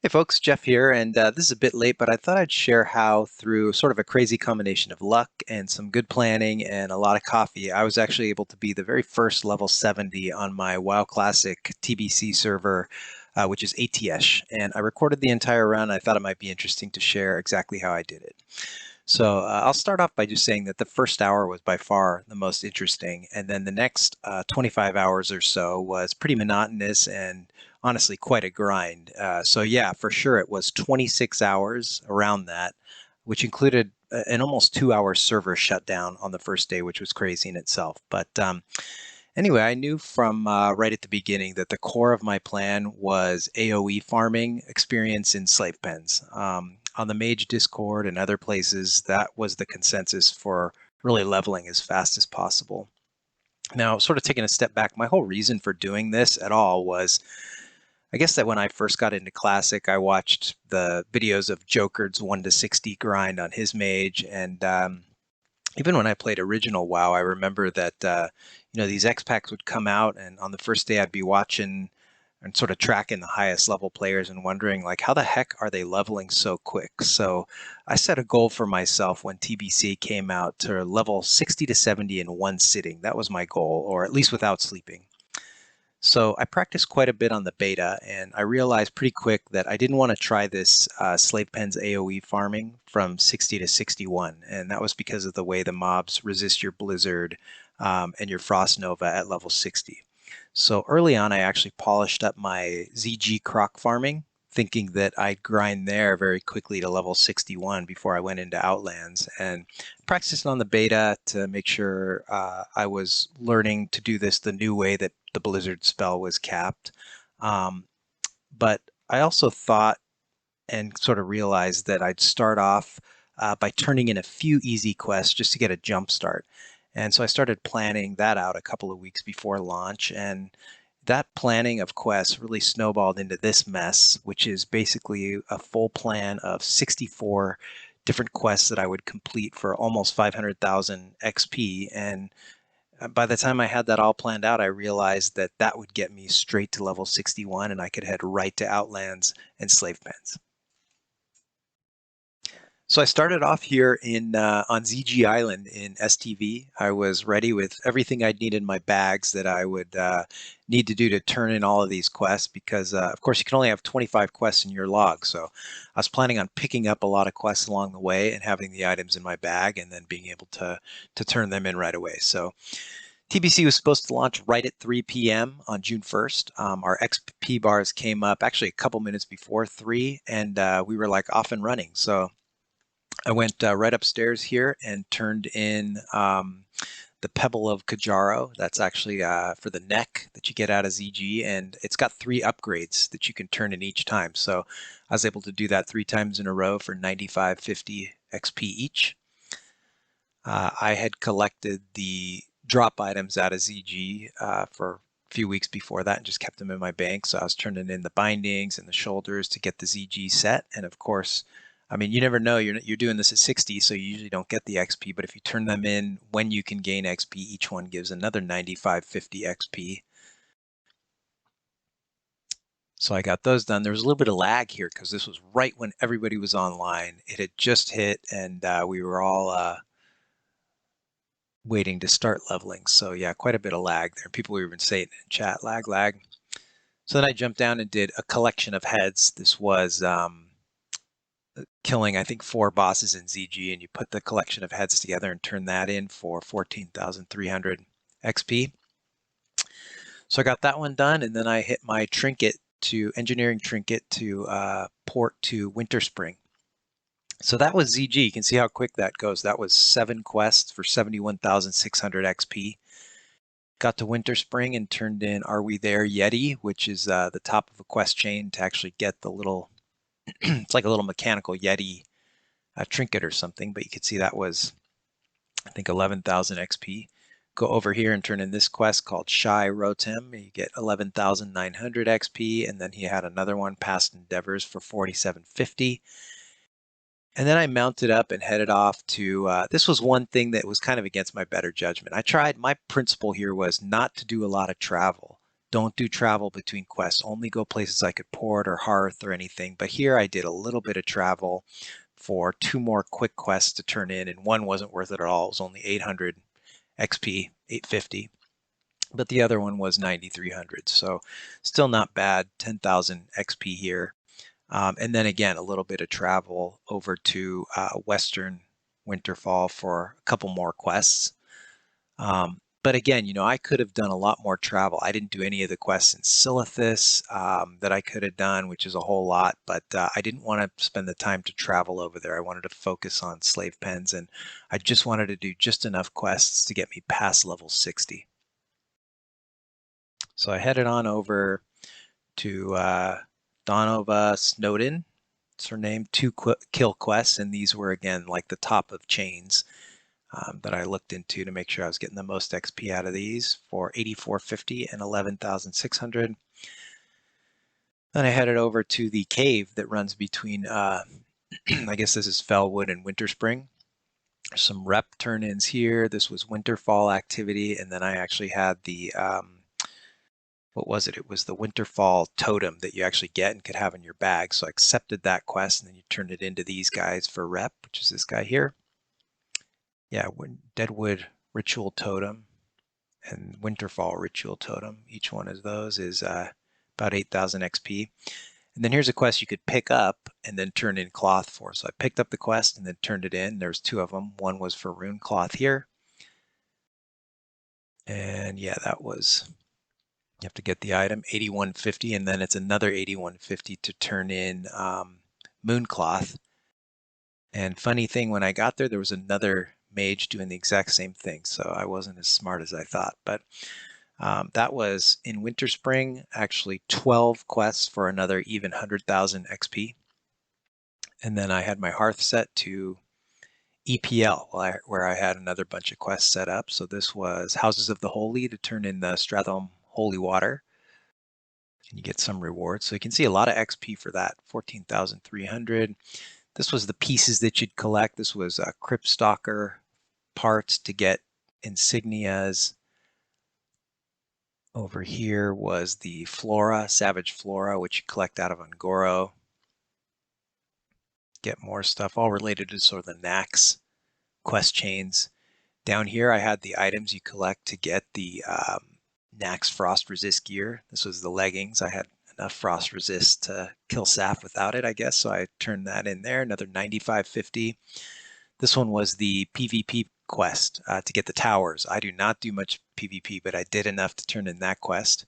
Hey folks, Jeff here, and this is a bit late, but I thought I'd share how through sort of a crazy combination of luck and some good planning and a lot of coffee, I was actually able to be the very first level 70 on my WoW Classic TBC server, which is ATS. And I recorded the entire run. I thought it might be interesting to share exactly how I did it. So I'll start off by just saying that the first hour was by far the most interesting, and then the next 25 hours or so was pretty monotonous and honestly quite a grind. So yeah, for sure it was 26 hours around that, which included an almost 2 hour server shutdown on the first day, which was crazy in itself. But anyway, I knew from right at the beginning that the core of my plan was AoE farming experience in slave pens. On the Mage Discord and other places, that was the consensus for really leveling as fast as possible. Now, sort of taking a step back, my whole reason for doing this at all was, I guess that when I first got into Classic, I watched the videos of Joker's 1 to 60 grind on his Mage, and even when I played original WoW, I remember that these X packs would come out, and on the first day I'd be watching and sort of tracking the highest level players and wondering like how the heck are they leveling so quick. So I set a goal for myself when TBC came out to level 60 to 70 in one sitting. That was my goal, or at least without sleeping. So I practiced quite a bit on the beta, and I realized pretty quick that I didn't want to try this Slave Pen's AoE farming from 60 to 61, and that was because of the way the mobs resist your Blizzard and your Frost Nova at level 60. So early on, I actually polished up my ZG Croc farming, thinking that I'd grind there very quickly to level 61 before I went into Outlands, and practiced on the beta to make sure I was learning to do this the new way that the Blizzard spell was capped. But I also thought and sort of realized that I'd start off by turning in a few easy quests just to get a jump start. And so I started planning that out a couple of weeks before launch, and that planning of quests really snowballed into this mess, which is basically a full plan of 64 different quests that I would complete for almost 500,000 XP. And by the time I had that all planned out, I realized that that would get me straight to level 61, and I could head right to Outlands and Slave Pens. So I started off here in on ZG Island in STV. I was ready with everything I'd need in my bags that I would need to do to turn in all of these quests because, of course, you can only have 25 quests in your log. So I was planning on picking up a lot of quests along the way and having the items in my bag and then being able to turn them in right away. So TBC was supposed to launch right at 3 p.m. on June 1st. Our XP bars came up actually a couple minutes before 3, and we were like off and running. So I went right upstairs here and turned in the Pebble of Kajaro. That's actually for the neck that you get out of ZG, and it's got 3 upgrades that you can turn in each time. So I was able to do that 3 times in a row for 95.50 XP each. I had collected the drop items out of ZG for a few weeks before that and just kept them in my bank. So I was turning in the bindings and the shoulders to get the ZG set, and of course, I mean, you never know. You're doing this at 60, so you usually don't get the XP. But if you turn them in when you can gain XP, each one gives another 95.50 XP. So I got those done. There was a little bit of lag here because this was right when everybody was online. It had just hit, and we were all waiting to start leveling. So yeah, quite a bit of lag there. People were even saying in chat, lag, lag. So then I jumped down and did a collection of heads. This was killing, I think, 4 bosses in ZG, and you put the collection of heads together and turn that in for 14,300 XP. So I got that one done, and then I hit my engineering trinket to port to Winter Spring. So that was ZG. You can see how quick that goes. That was 7 quests for 71,600 XP. Got to Winter Spring and turned in Are We There Yeti, which is the top of a quest chain to actually get the little it's like a little mechanical Yeti trinket or something, but you could see that was, I think, 11,000 XP. Go over here and turn in this quest called Shy Rotem. You get 11,900 XP, and then he had another one, Past Endeavors, for 4,750. And then I mounted up and headed off to, this was one thing that was kind of against my better judgment. My principle here was not to do a lot of travel. don't do travel between quests, only go places like at Port or Hearth or anything. But here I did a little bit of travel for 2 more quick quests to turn in, and one wasn't worth it at all. It was only 800 XP, 850. But the other one was 9,300. So still not bad, 10,000 XP here. And then again, a little bit of travel over to Western Winterfall for a couple more quests. But again, I could have done a lot more travel. I didn't do any of the quests in Silithus that I could have done, which is a whole lot, but I didn't want to spend the time to travel over there. I wanted to focus on slave pens, and I just wanted to do just enough quests to get me past level 60. So I headed on over to Donova Snowden. It's her name, 2 kill quests, and these were, again, like the top of chains that I looked into to make sure I was getting the most XP out of these for 8,450 and 11,600. Then I headed over to the cave that runs between, I guess this is Fellwood and Winterspring. There's some rep turn-ins here. This was Winterfall activity, and then I actually had the, what was it? It was the Winterfall totem that you actually get and could have in your bag. So I accepted that quest, and then you turn it into these guys for rep, which is this guy here. Yeah, Deadwood Ritual Totem and Winterfall Ritual Totem. Each one of those is about 8,000 XP. And then here's a quest you could pick up and then turn in cloth for. So I picked up the quest and then turned it in. There's 2 of them. One was for rune cloth here. And yeah, that was, you have to get the item, 8,150, and then it's another 8,150 to turn in moon cloth. And funny thing, when I got there, there was another mage doing the exact same thing, so I wasn't as smart as I thought. But that was in Winterspring, actually 12 quests for another even 100,000 XP. And then I had my Hearth set to EPL, where I had another bunch of quests set up. So this was Houses of the Holy to turn in the Stratham Holy Water. And you get some rewards. So you can see a lot of XP for that, 14,300. This was the pieces that you'd collect. This was Crypt Stalker parts to get insignias. Over here was the Flora, Savage Flora, which you collect out of Ungoro. Get more stuff, all related to sort of the Nax quest chains. Down here I had the items you collect to get the Nax Frost Resist gear. This was the leggings. I had enough Frost Resist to kill Saf without it, I guess, so I turned that in there, another 9,550. This one was the PvP quest to get the towers. I do not do much PvP, but I did enough to turn in that quest.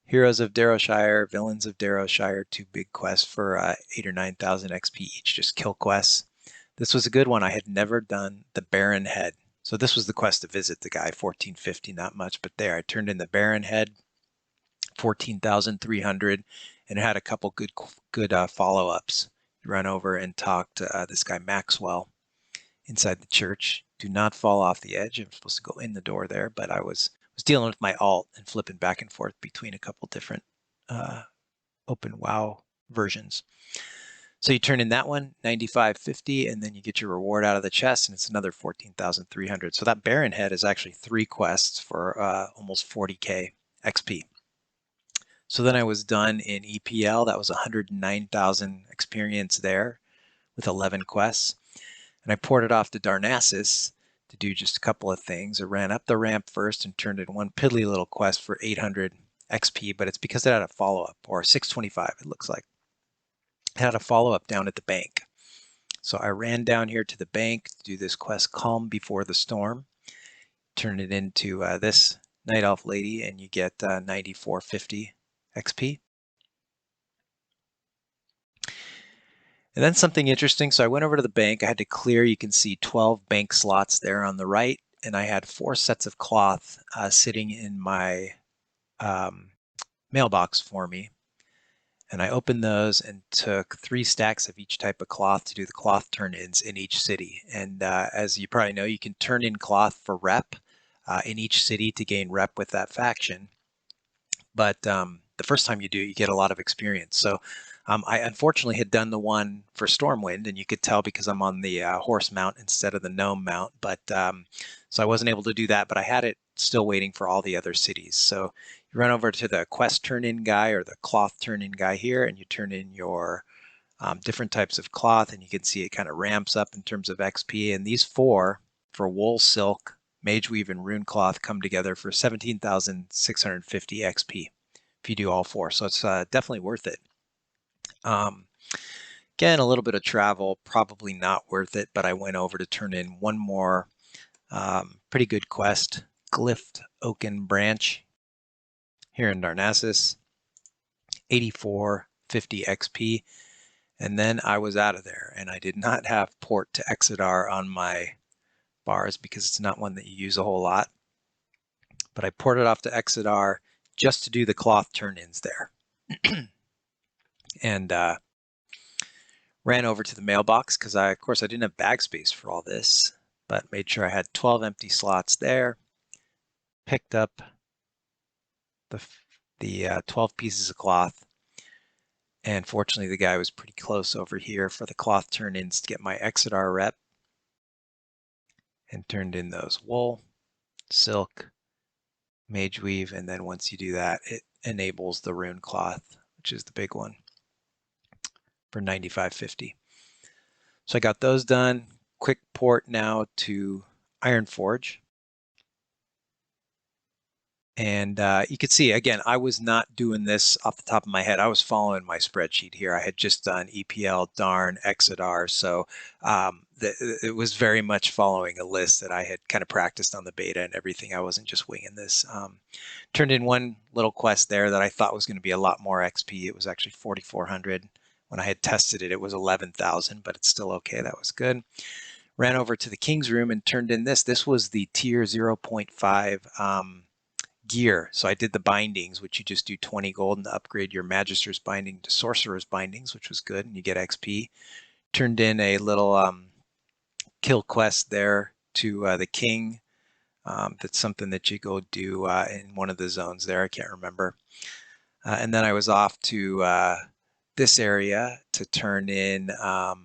Heroes of Darrowshire, Villains of Darrowshire, 2 big quests for 8,000 or 9,000 XP each, just kill quests. This was a good one. I had never done the Baron Head. So this was the quest to visit the guy, 1450, not much, but there. I turned in the Baron Head, 14,300, and it had a couple good follow-ups. Run over and talk to this guy Maxwell inside the church. Do not fall off the edge. I'm supposed to go in the door there, but I was dealing with my alt and flipping back and forth between a couple different open WoW versions. So you turn in that one, 9,550, and then you get your reward out of the chest, and it's another 14,300. So that Baron Head is actually 3 quests for almost 40k XP. So then I was done in EPL. That was 109,000 experience there with 11 quests. And I ported off to Darnassus to do just a couple of things. I ran up the ramp first and turned in one piddly little quest for 800 XP, but it's because it had a follow-up, or 625 it looks like. It had a follow-up down at the bank. So I ran down here to the bank to do this quest, Calm Before the Storm. Turn it into this Night Elf lady, and you get 9,450 XP. And then something interesting, so I went over to the bank. I had to clear, you can see 12 bank slots there on the right, and I had 4 sets of cloth sitting in my mailbox for me. And I opened those and took 3 stacks of each type of cloth to do the cloth turn-ins in each city. And as you probably know, you can turn in cloth for rep in each city to gain rep with that faction. But the first time you do it, you get a lot of experience. So I unfortunately had done the one for Stormwind, and you could tell because I'm on the horse mount instead of the gnome mount, but so I wasn't able to do that, but I had it still waiting for all the other cities. So you run over to the quest turn-in guy or the cloth turn-in guy here, and you turn in your different types of cloth, and you can see it kind of ramps up in terms of XP. And these four, for wool, silk, mage weave, and rune cloth, come together for 17,650 XP if you do all four. So it's definitely worth it. Again, a little bit of travel, probably not worth it, but I went over to turn in one more pretty good quest, Glyphed Oaken Branch here in Darnassus, 8450 XP, and then I was out of there, and I did not have port to Exodar on my bars because it's not one that you use a whole lot, but I ported off to Exodar just to do the cloth turn-ins there. And ran over to the mailbox because of course I didn't have bag space for all this, but made sure I had 12 empty slots there. Picked up the 12 pieces of cloth, and fortunately the guy was pretty close over here for the cloth turn-ins to get my Exodar rep, and turned in those wool, silk, mage weave, and then once you do that, it enables the rune cloth, which is the big one, for 9550. So I got those done. Quick port now to Ironforge. And you can see, again, I was not doing this off the top of my head. I was following my spreadsheet here. I had just done EPL, Darn, Exodar. So it was very much following a list that I had kind of practiced on the beta and everything. I wasn't just winging this. Turned in one little quest there that I thought was going to be a lot more XP. It was actually 4,400. When I had tested it, it was 11,000, but it's still okay. That was good. Ran over to the King's Room and turned in this. This was the tier 0.5 gear. So I did the bindings, which you just do 20 gold and upgrade your Magister's binding to Sorcerer's bindings, which was good, and you get XP. Turned in a little kill quest there to the king. That's something that you go do in one of the zones there. I can't remember. And then I was off to this area to turn in a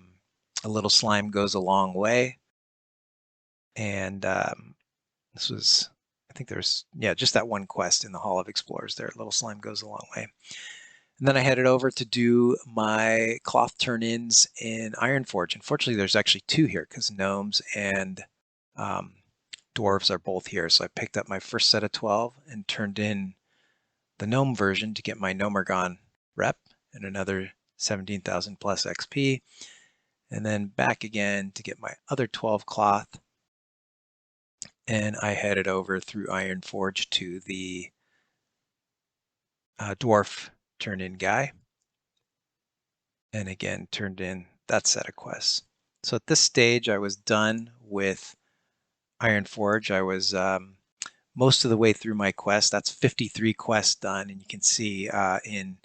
little slime goes a long way. And this was, I think there's, yeah, just that one quest in the Hall of Explorers there. Little slime goes a long way. And then I headed over to do my cloth turn-ins in Ironforge. Unfortunately, there's actually two here because gnomes and dwarves are both here. So I picked up my first set of 12 and turned in the gnome version to get my Gnomergon rep and another 17,000 plus XP. And then back again to get my other 12 cloth. And I headed over through Ironforge to the dwarf turn-in guy. And again, turned in that set of quests. So at this stage, I was done with Ironforge. I was most of the way through my quest. That's 53 quests done, and you can see in,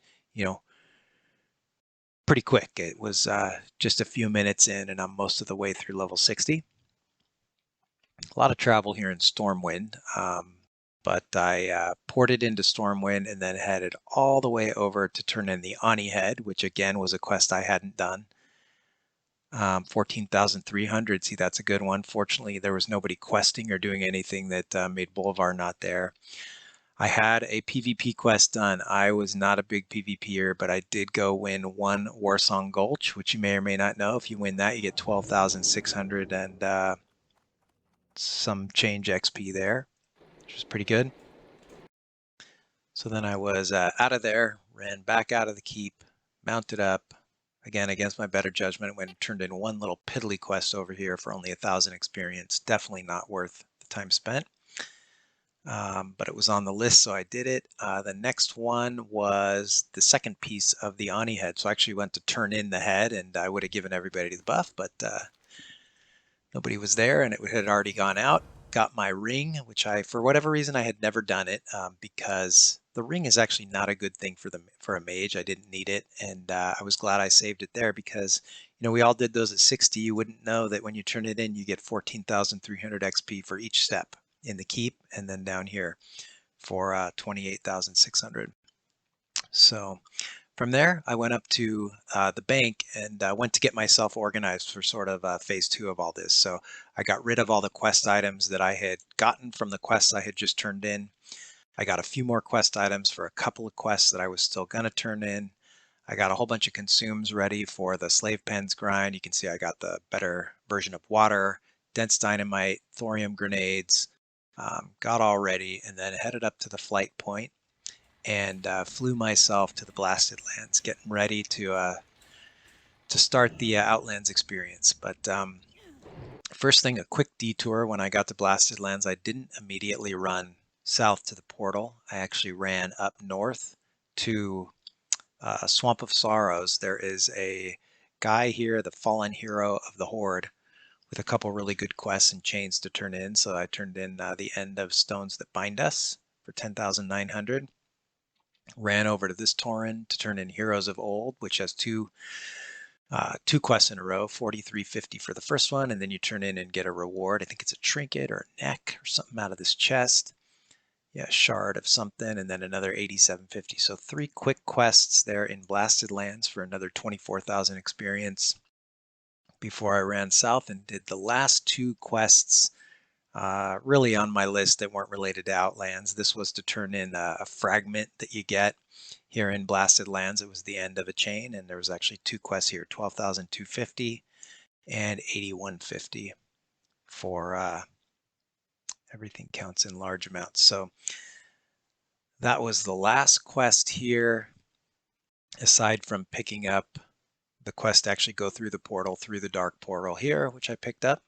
pretty quick. It was just a few minutes in, and I'm most of the way through level 60. A lot of travel here in Stormwind, but I ported into Stormwind and then headed all the way over to turn in the Ani Head, which again was a quest I hadn't done. 14,300. See, that's a good one. Fortunately, there was nobody questing or doing anything that made Boulevard not there. I had a PvP quest done. I was not a big PvPer, but I did go win one Warsong Gulch, which you may or may not know. If you win that, you get 12,600 and some change XP there, which was pretty good. So then I was out of there, ran back out of the keep, mounted up, again, against my better judgment, went and turned in one little piddly quest over here for only 1,000 experience. Definitely not worth the time spent. But it was on the list, so I did it. The next one was the second piece of the Ani head. So I actually went to turn in the head, and I would have given everybody the buff, but nobody was there, and it had already gone out. Got my ring, which for whatever reason, I had never done it because the ring is actually not a good thing for a mage. I didn't need it, and I was glad I saved it there because, we all did those at 60. You wouldn't know that when you turn it in, you get 14,300 XP for each step in the keep, and then down here for 28,600. So From there, I went up to the bank and went to get myself organized for sort of phase 2 of all this. So I got rid of all the quest items that I had gotten from the quests I had just turned in. I got a few more quest items for a couple of quests that I was still going to turn in. I got a whole bunch of consumes ready for the slave pens grind. You can see I got the better version of water, dense dynamite, thorium grenades, got all ready, and then headed up to the flight point and flew myself to the Blasted Lands, getting ready to start the Outlands experience. But first thing, a quick detour. When I got to Blasted Lands, I didn't immediately run south to the portal. I actually ran up north to Swamp of Sorrows. There is a guy here, the fallen hero of the Horde, with a couple really good quests and chains to turn in. So I turned in the End of Stones That Bind Us for 10,900. Ran over to this Tauren to turn in Heroes of Old, which has two quests in a row, 4350 for the first one, and then you turn in and get a reward. I think it's a trinket or a neck or something out of this chest. Yeah, shard of something, and then another 8750. So 3 quick quests there in Blasted Lands for another 24,000 experience before I ran south and did the last 2 quests really on my list that weren't related to Outlands. This was to turn in a fragment that you get here in Blasted Lands. It was the end of a chain, and there was actually 2 quests here, 12,250 and 8150 for everything counts in large amounts. So that was the last quest here, aside from picking up the quest to actually go through the portal, through the dark portal here, which I picked up.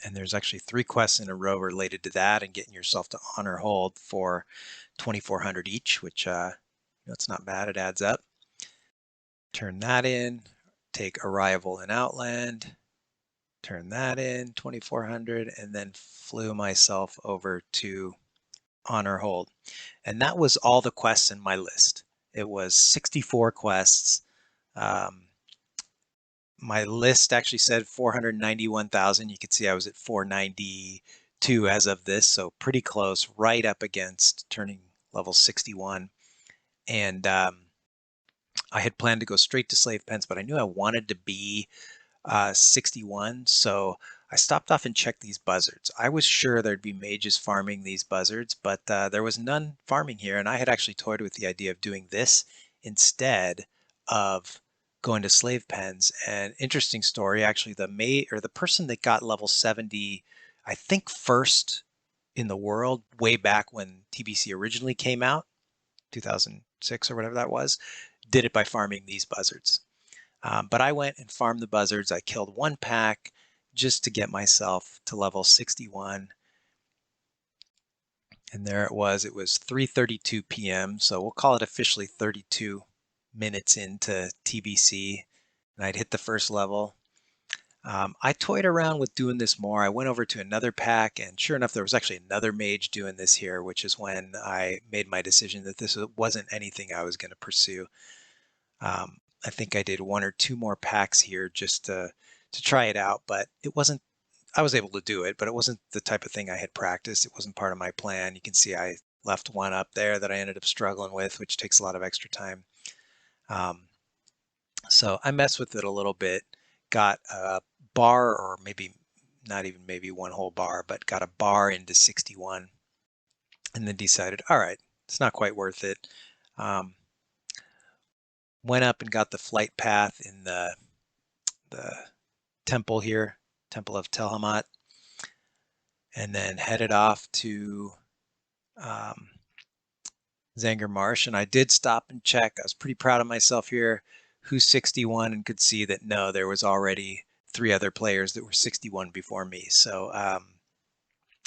And there's actually 3 quests in a row related to that and getting yourself to honor hold for 2,400 each, which it's not bad, it adds up. Turn that in, take Arrival in Outland, turn that in, 2,400, and then flew myself over to honor hold. And that was all the quests in my list. It was 64 quests. My list actually said 491,000. You can see I was at 492 as of this, so pretty close, right up against turning level 61. And I had planned to go straight to slave pens, but I knew I wanted to be 61, so I stopped off and checked these buzzards. I was sure there'd be mages farming these buzzards, but there was none farming here, and I had actually toyed with the idea of doing this instead of going to slave pens. And interesting story, actually, the person that got level 70, I think first in the world, way back when TBC originally came out, 2006 or whatever that was, did it by farming these buzzards. But I went and farmed the buzzards. I killed 1 pack just to get myself to level 61. And there it was. It was 3:32 p.m. So we'll call it officially 32 minutes into TBC. And I'd hit the first level. I toyed around with doing this more. I went over to another pack, and sure enough, there was actually another mage doing this here, which is when I made my decision that this wasn't anything I was going to pursue. I think I did 1 or 2 more packs here just to try it out, but it wasn't, I was able to do it, but it wasn't the type of thing I had practiced. It wasn't part of my plan. You can see I left 1 up there that I ended up struggling with, which takes a lot of extra time. So I messed with it a little bit, got a bar, or maybe not even maybe 1 whole bar, but got a bar into 61, and then decided, all right, it's not quite worth it. Went up and got the flight path in the temple here, Temple of Telhamat, and then headed off to Zanger Marsh. And I did stop and check. I was pretty proud of myself here, who's 61, and could see that no, there was already 3 other players that were 61 before me. So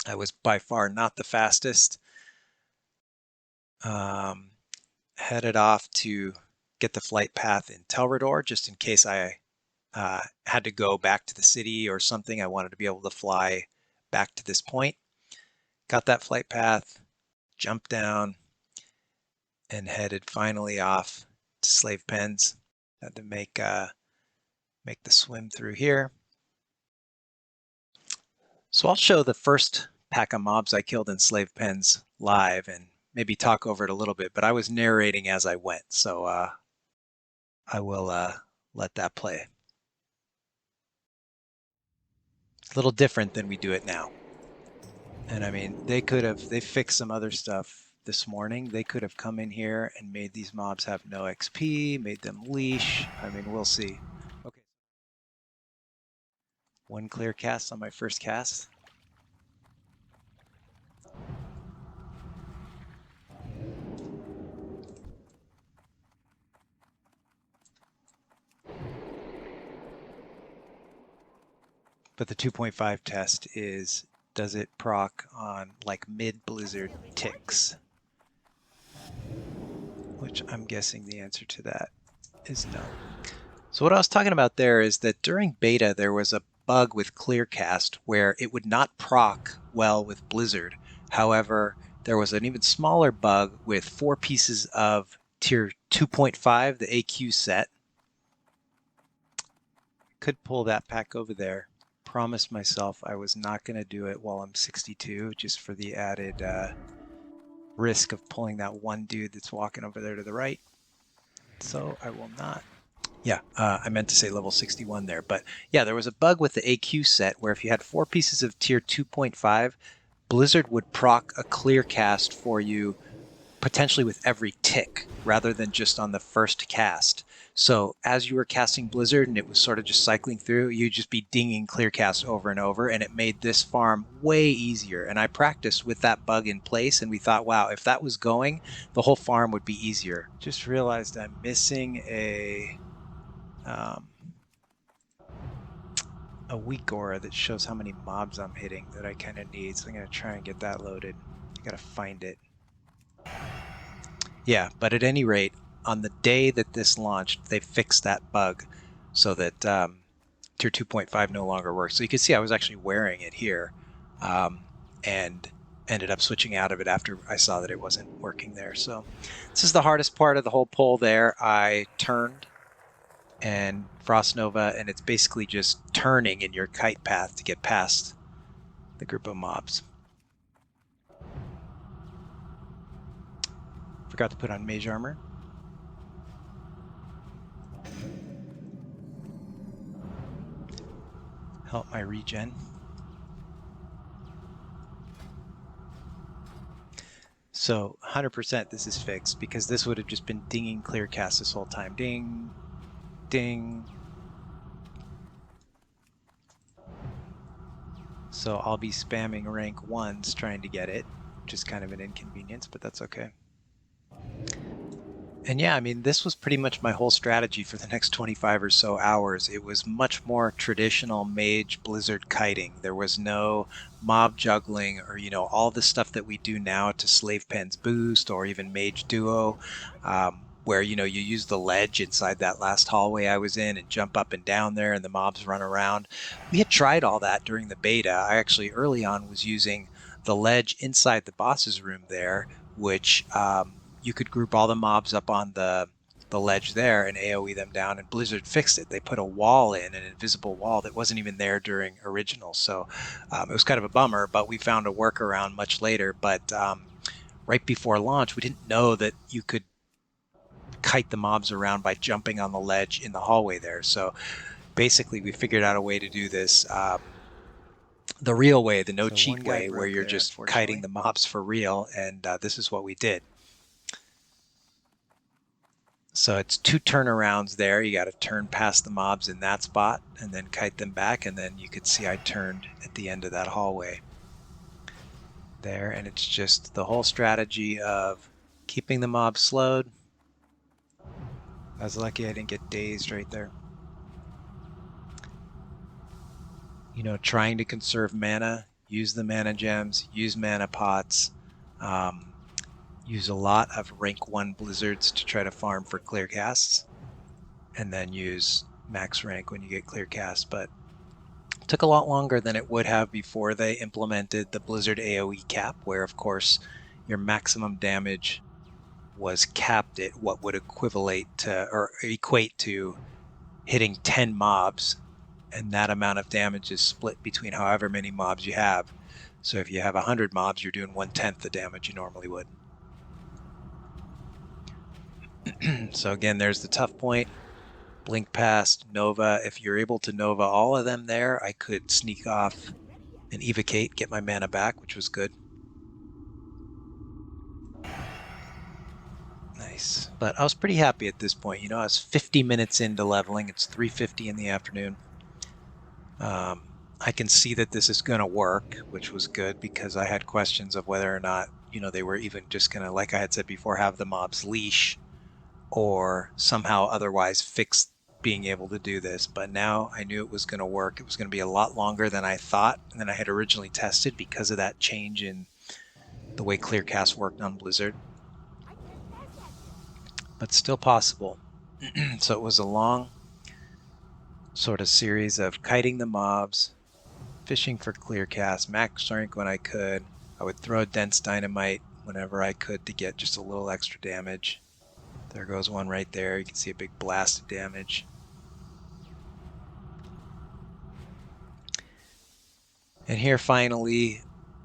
I was by far not the fastest. Headed off to get the flight path in Telrador, just in case I had to go back to the city or something. I wanted to be able to fly back to this point. Got that flight path, jumped down, and headed finally off to slave pens. Had to make the swim through here. So I'll show the first pack of mobs I killed in slave pens live, and maybe talk over it a little bit, but I was narrating as I went, so I will let that play. It's a little different than we do it now. And I mean, they fixed some other stuff this morning. They could have come in here and made these mobs have no XP, made them leash. I mean, we'll see. Okay. One clear cast on my first cast. But the 2.5 test is, does it proc on like mid-blizzard ticks? Which I'm guessing the answer to that is no. So what I was talking about there is that during beta there was a bug with Clearcast where it would not proc well with Blizzard. However, there was an even smaller bug with 4 pieces of tier 2.5, the AQ set. Could pull that pack over there. Promised myself I was not going to do it while I'm 62, just for the added risk of pulling that one dude that's walking over there to the right. So I will not. Yeah, I meant to say level 61 there. But yeah, there was a bug with the AQ set where if you had 4 pieces of tier 2.5, Blizzard would proc a clear cast for you potentially with every tick rather than just on the first cast. So as you were casting Blizzard and it was sort of just cycling through, you'd just be dinging clear casts over and over, and it made this farm way easier. And I practiced with that bug in place, and we thought, wow, if that was going, the whole farm would be easier. Just realized I'm missing a weak aura that shows how many mobs I'm hitting that I kind of need. So I'm going to try and get that loaded. I got to find it. Yeah, but at any rate, on the day that this launched, they fixed that bug so that tier 2.5 no longer works. So you can see I was actually wearing it here and ended up switching out of it after I saw that it wasn't working there. So this is the hardest part of the whole pull there. I turned and Frost Nova, and it's basically just turning in your kite path to get past the group of mobs. Forgot to put on mage armor. Help my regen. So 100% this is fixed because this would have just been dinging clear cast this whole time. Ding, ding. So I'll be spamming rank 1s trying to get it, which is kind of an inconvenience, but that's okay. And yeah, I mean, this was pretty much my whole strategy for the next 25 or so hours. It was much more traditional mage blizzard kiting. There was no mob juggling or, you know, all the stuff that we do now to Slave Pen's boost or even mage duo, where, you know, you use the ledge inside that last hallway I was in and jump up and down there and the mobs run around. We had tried all that during the beta. I actually early on was using the ledge inside the boss's room there, which you could group all the mobs up on the ledge there and AoE them down, and Blizzard fixed it. They put a wall in, an invisible wall that wasn't even there during original. So it was kind of a bummer, but we found a workaround much later. But right before launch, we didn't know that you could kite the mobs around by jumping on the ledge in the hallway there. So basically we figured out a way to do this the real way, the no cheat way, where you're just kiting the mobs for real, and this is what we did. So it's 2 turnarounds there. You got to turn past the mobs in that spot and then kite them back, and then you could see I turned at the end of that hallway there, and it's just the whole strategy of keeping the mobs slowed. I was lucky I didn't get dazed right there. You know, trying to conserve mana, use the mana gems, use mana pots, use a lot of rank 1 blizzards to try to farm for clear casts, and then use max rank when you get clear casts. But it took a lot longer than it would have before they implemented the blizzard AoE cap, where of course your maximum damage was capped at what would equate to hitting 10 mobs, and that amount of damage is split between however many mobs you have. So if you have 100 mobs, you're doing 1/10 the damage you normally would. So again, there's the tough point. Blink past, Nova. If you're able to Nova all of them there, I could sneak off and evocate, get my mana back, which was good. Nice. But I was pretty happy at this point. You know, I was 50 minutes into leveling. It's 3:50 in the afternoon. I can see that this is going to work, which was good because I had questions of whether or not, you know, they were even just going to, like I had said before, have the mobs leash or somehow otherwise fix being able to do this. But now I knew it was going to work. It was going to be a lot longer than I thought and than I had originally tested because of that change in the way Clearcast worked on Blizzard. But still possible. So it was a long sort of series of kiting the mobs, fishing for Clearcast, max strength when I could. I would throw dense dynamite whenever I could to get just a little extra damage. There goes one right there. You can see a big blast of damage. And here finally,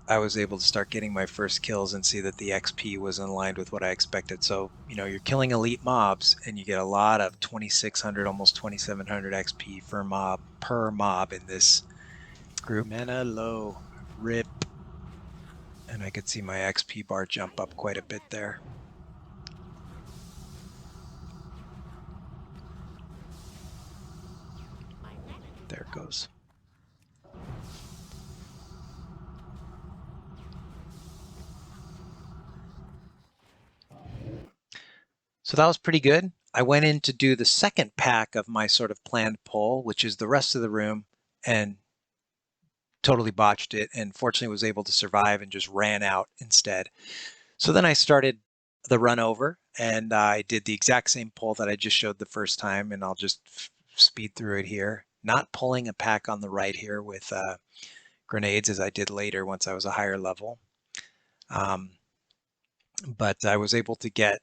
I was able to start getting my first kills and see that the XP was in line with what I expected. So, you know, you're killing elite mobs and you get a lot of 2,600, almost 2,700 XP per mob in this group. Mana low, rip. And I could see my XP bar jump up quite a bit there. There it goes. So that was pretty good. I went in to do the second pack of my sort of planned pull, which is the rest of the room, and totally botched it, and fortunately was able to survive and just ran out instead. So then I started the run over, and I did the exact same pull that I just showed the first time, and I'll just speed through it here. Not pulling a pack on the right here with grenades as I did later once I was a higher level. But I was able to get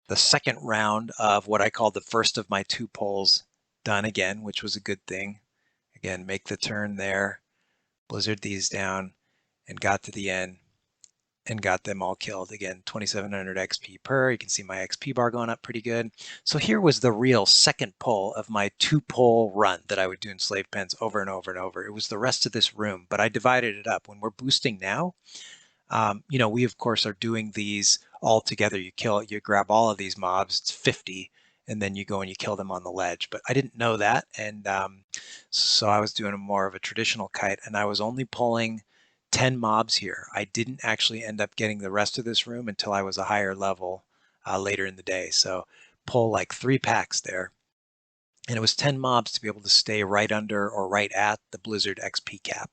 the second round of what I called the first of my two pulls done again, which was a good thing. Again, make the turn there, blizzard these down, and got to the end and got them all killed. Again, 2,700 XP per. You can see my XP bar going up pretty good. So here was the real second pull of my two-pull run that I would do in Slave Pens over and over and over. It was the rest of this room, but I divided it up. When we're boosting now, you know, we of course are doing these all together. You grab all of these mobs, it's 50, and then you go and you kill them on the ledge. But I didn't know that, and so I was doing more of a traditional kite, and I was only pulling 10 mobs here. I didn't actually end up getting the rest of this room until I was a higher level later in the day. So pull like 3 packs there. And it was 10 mobs to be able to stay right under or right at the Blizzard XP cap.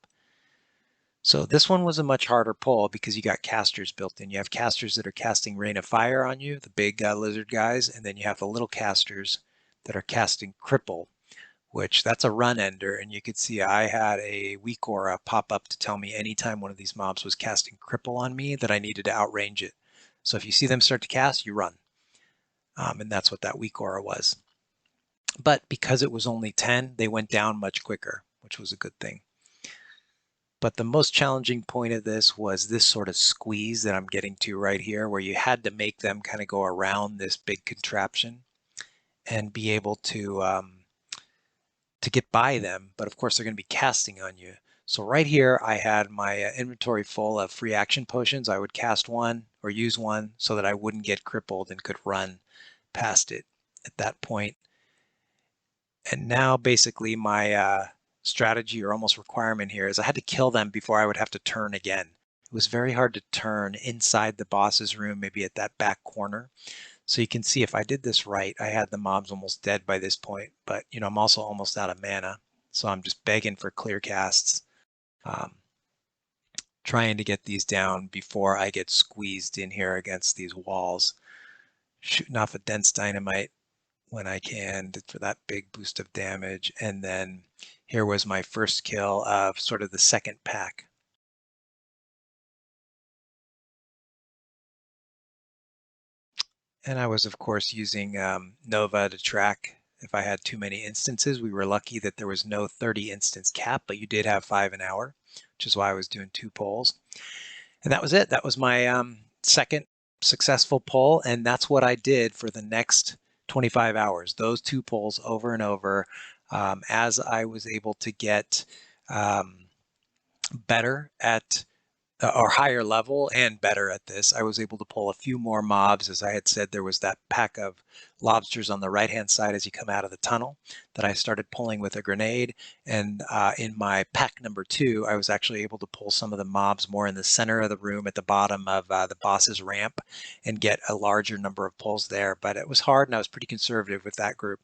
So this one was a much harder pull because you got casters built in. You have casters that are casting Rain of Fire on you, the big lizard guys, and then you have the little casters that are casting Cripple, which that's a run ender. And you could see I had a weak aura pop up to tell me anytime one of these mobs was casting Cripple on me that I needed to outrange it. So if you see them start to cast, you run. And that's what that weak aura was. But because it was only 10, they went down much quicker, which was a good thing. But the most challenging point of this was this sort of squeeze that I'm getting to right here, where you had to make them kind of go around this big contraption and be able to get by them. But of course, they're going to be casting on you. So right here, I had my inventory full of free action potions. I would cast one or use one so that I wouldn't get crippled and could run past it at that point. And now basically my strategy or almost requirement here is I had to kill them before I would have to turn again. It was very hard to turn inside the boss's room, maybe at that back corner. So you can see if I did this right, I had the mobs almost dead by this point, but you know, I'm also almost out of mana. So I'm just begging for clear casts, trying to get these down before I get squeezed in here against these walls, shooting off a dense dynamite when I can for that big boost of damage. And then here was my first kill of sort of the second pack. And I was, of course, using Nova to track if I had too many instances. We were lucky that there was no 30 instance cap, but you did have 5 an hour, which is why I was doing 2 polls. And that was it. That was my second successful pull, and that's what I did for the next 25 hours. Those 2 pulls over and over, as I was able to get better at or higher level and better at this. I was able to pull a few more mobs. As I had said, there was that pack of lobsters on the right-hand side as you come out of the tunnel that I started pulling with a grenade. And in my pack number 2, I was actually able to pull some of the mobs more in the center of the room at the bottom of the boss's ramp and get a larger number of pulls there. But it was hard, and I was pretty conservative with that group.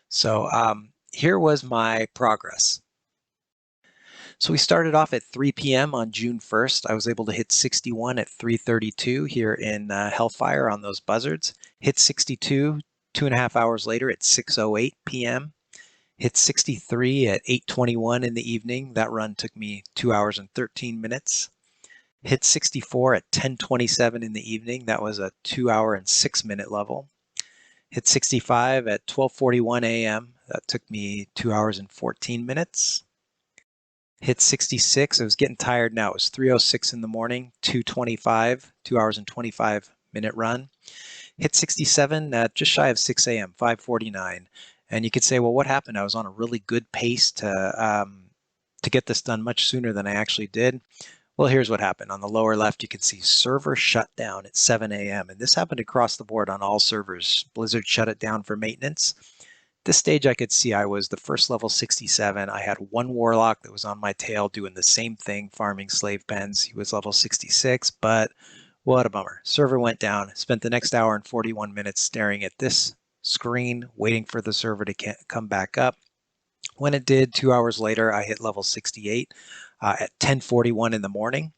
So here was my progress. So we started off at 3 p.m. on June 1st. I was able to hit 61 at 3:32 here in Hellfire on those buzzards. Hit 62 2.5 hours later at 6:08 p.m. Hit 63 at 8:21 in the evening. That run took me 2 hours and 13 minutes. Hit 64 at 10:27 in the evening. That was a 2 hour and 6 minute level. Hit 65 at 12:41 a.m. That took me 2 hours and 14 minutes. Hit 66. I was getting tired now. It was 3:06 in the morning, 2:25, 2 hours and 25 minute run. Hit 67 at just shy of 6 a.m., 5:49. And you could say, well, what happened? I was on a really good pace to get this done much sooner than I actually did. Well, here's what happened. On the lower left, you can see server shut down at 7 a.m. And this happened across the board on all servers. Blizzard shut it down for maintenance. This stage I could see I was the first level 67. I had one warlock that was on my tail doing the same thing, farming slave pens. He was level 66, but what a bummer. Server went down. Spent the next hour and 41 minutes staring at this screen, waiting for the server to come back up. When it did, 2 hours later, I hit level 68 at 10:41 in the morning,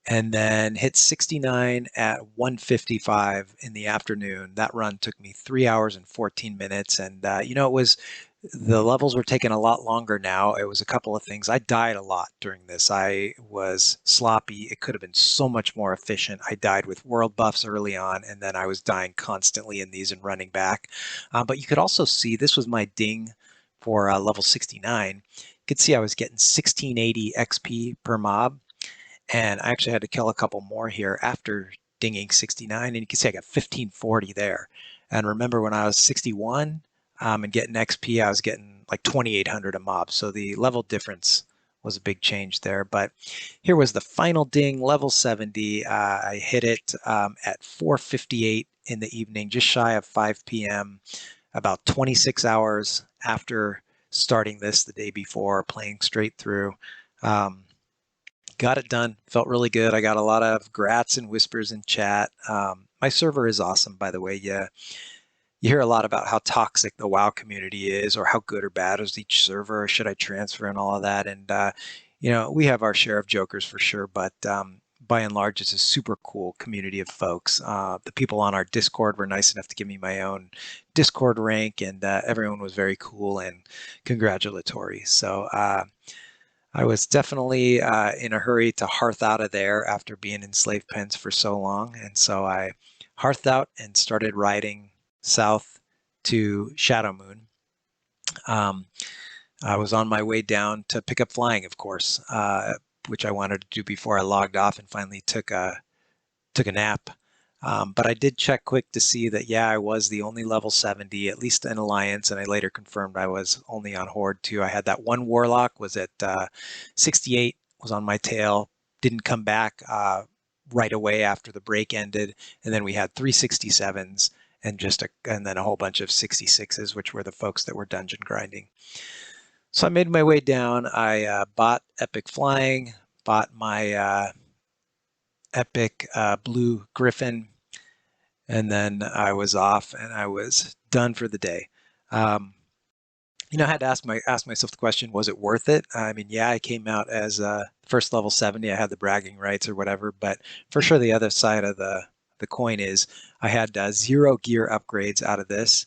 and then hit 69 at 1:55 in the afternoon. That run took me 3 hours and 14 minutes. And, it was, the levels were taking a lot longer now. It was a couple of things. I died a lot during this. I was sloppy. It could have been so much more efficient. I died with world buffs early on, and then I was dying constantly in these and running back. But you could also see, this was my ding for level 69. You could see I was getting 1680 XP per mob. And I actually had to kill a couple more here after dinging 69. And you can see I got 1540 there. And remember when I was 61 and getting XP, I was getting like 2800 a mob. So the level difference was a big change there. But here was the final ding, level 70. I hit it at 4:58 in the evening, just shy of 5 p.m., about 26 hours after starting this the day before, playing straight through. Got it done. Felt really good. I got a lot of grats and whispers in chat. My server is awesome, by the way. You hear a lot about how toxic the WoW community is, or how good or bad is each server, or should I transfer and all of that. And, we have our share of jokers for sure, but by and large, it's a super cool community of folks. The people on our Discord were nice enough to give me my own Discord rank, and everyone was very cool and congratulatory. So, I was definitely in a hurry to hearth out of there after being in slave pens for so long. And so I hearthed out and started riding south to Shadowmoon. I was on my way down to pick up flying, of course, which I wanted to do before I logged off and finally took a nap. But I did check quick to see that, yeah, I was the only level 70, at least in Alliance, and I later confirmed I was only on Horde too. I had that one Warlock, was at 68, was on my tail, didn't come back right away after the break ended, and then we had 3 67s and then a whole bunch of 66s, which were the folks that were dungeon grinding. So I made my way down. I bought Epic Flying, bought my Epic Blue Griffin, and then I was off and I was done for the day. I had to ask myself the question, was it worth it? I mean, yeah, I came out as first level 70. I had the bragging rights or whatever, but for sure the other side of the coin is I had 0 gear upgrades out of this.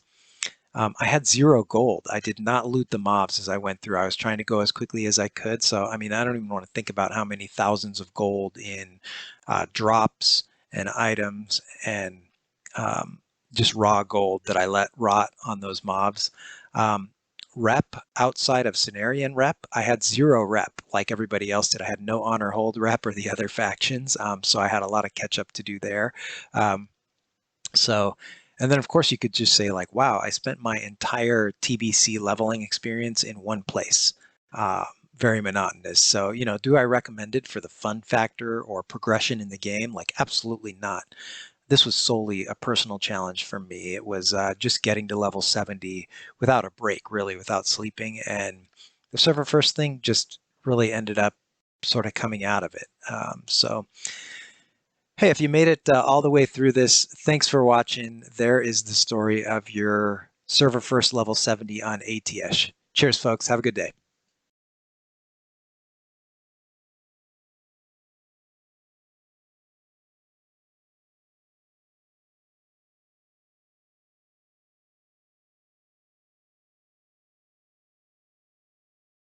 I had 0 gold. I did not loot the mobs as I went through. I was trying to go as quickly as I could. So, I mean, I don't even want to think about how many thousands of gold in drops and items and just raw gold that I let rot on those mobs. rep outside of Cenarian rep. I had 0 rep like everybody else did. I had no honor hold rep or the other factions, so I had a lot of catch up to do there. Um, so, and then of course you could just say like, wow, I spent my entire TBC leveling experience in one place. Very monotonous. So, you know, do I recommend it for the fun factor or progression in the game? Like, absolutely not. This was solely a personal challenge for me. It was just getting to level 70 without a break, really, without sleeping. And the server first thing just really ended up sort of coming out of it. So, hey, if you made it all the way through this, thanks for watching. There is the story of your server first level 70 on ATS. Cheers, folks. Have a good day.